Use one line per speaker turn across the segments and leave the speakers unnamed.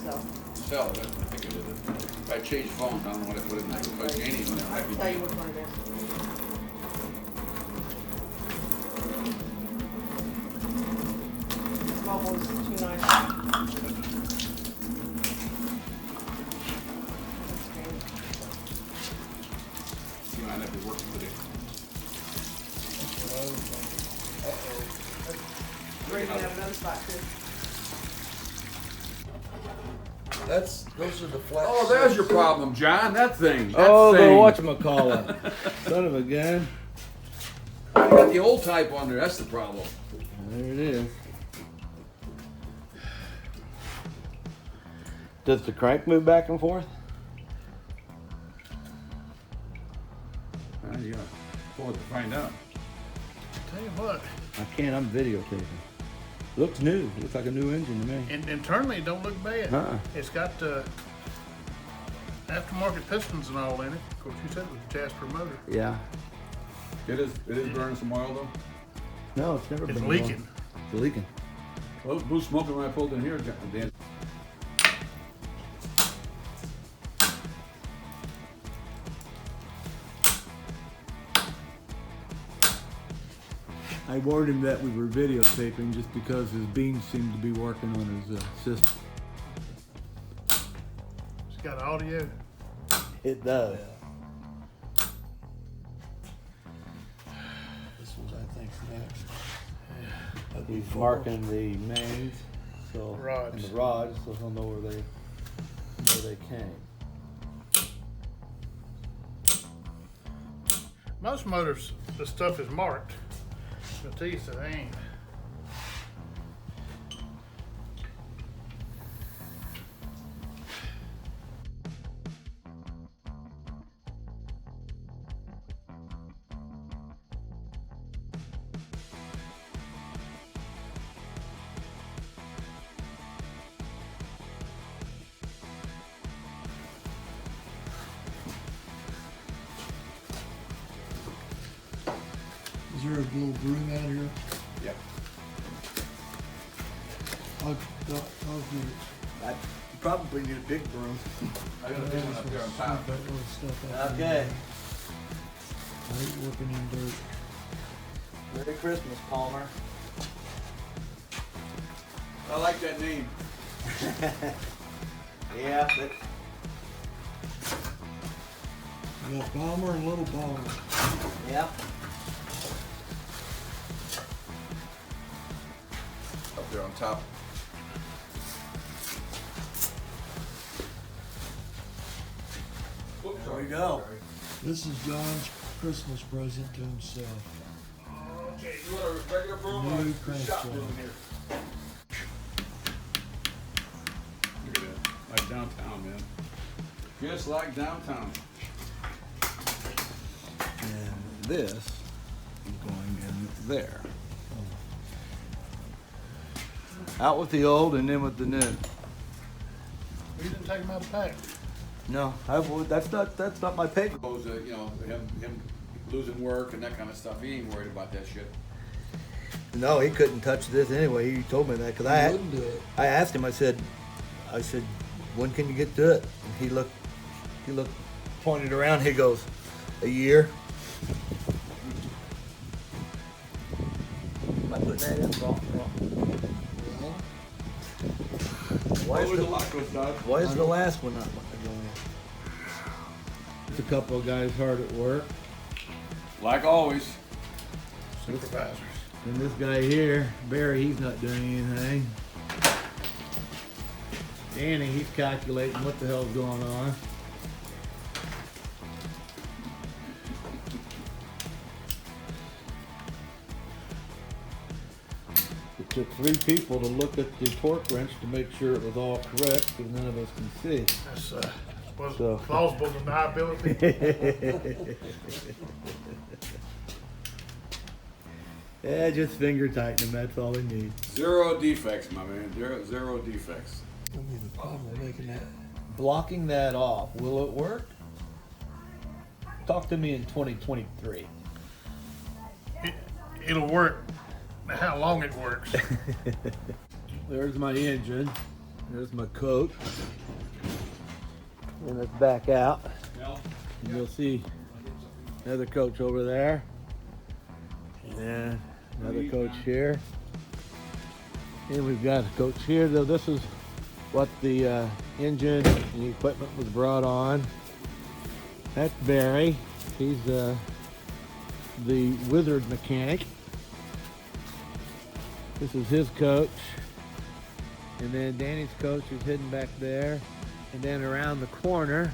cell.
Cell, I think it is. If I change phones, I don't know what I put in there. If I change it,
I can tell you which one it is. Small one's $2.99.
You might not be working today.
We're gonna have another spot too.
Those are the flat.
Oh, there's your problem, John. That thing. That
Oh, the
thing.
whatchamacallit. Son of a gun.
You got the old type on there. That's the problem.
There it is. Does the crank move back and forth?
You gotta pull it to find out.
Tell you what,
I can't, I'm videotaping. Looks new. Looks like a new engine to me.
internally it don't look bad. It's got aftermarket pistons and all in it. Of course, you said it was a Jasper motor.
Yeah.
It is burning some oil though.
No, it's never
It's
been
leaking.
wrong. It's leaking.
Well, who's smoking when I pulled in here, Dan?
I warned him that we were videotaping just because his beans seemed to be working on his system.
It's got audio.
It does.
This one's, I think, next.
He's marking the mains, so
Rods.
and the rods, so he'll know where they came.
Most motors, the stuff is marked. The teeth, it ain't.
Is there a little broom out here?
Yeah.
I'll get it.
I probably need a big broom.
I got a big one up there on top.
That little stuff out
Okay.
there. I hate working in dirt.
Merry Christmas, Palmer.
I like that name.
Yeah,
You got Palmer and Little Palmer.
yeah.
Up there on top.
There we go.
This is John's Christmas present to himself.
Okay, you want a regular broom or
New
a
crank
shop
saw.
broom here? Look at that. Like downtown, man. Just like downtown.
And this is going in there. Out with the old and in with the new.
You didn't take them out of the pack.
No, that's not my pay.
Suppose you know him losing work and that kind of stuff. He ain't worried about that shit.
No, he couldn't touch this anyway. He told me that because
I wouldn't do it.
I asked him. I said, when can you get to it? And he looked, pointed around. He goes, a year. Am I putting that in wrong? Why is the last one not going in? There's a couple of guys hard at work.
Like always.
Supervisors.
And this guy here, Barry, he's not doing anything. Danny, he's calculating what the hell's going on. It took 3 people to look at the torque wrench to make sure it was all correct, because none of us can see.
That's was
So-
plausible deniability.
Yeah, just finger tighten them, that's all they need.
Zero defects, my man. Zero defects.
Give me the problem with making that.
Blocking that off, will it work? Talk to me in 2023.
It'll work. How long it works?
There's my engine. There's my coach. And let's back out.
Well,
And you'll see another coach over there. And another coach here. And we've got a coach here. Though this is what the engine and equipment was brought on. That's Barry. He's the wizard mechanic. This is his coach. And then Danny's coach is hidden back there. And then around the corner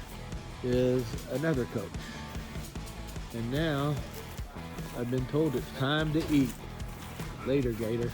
is another coach. And now I've been told it's time to eat. Later, Gator.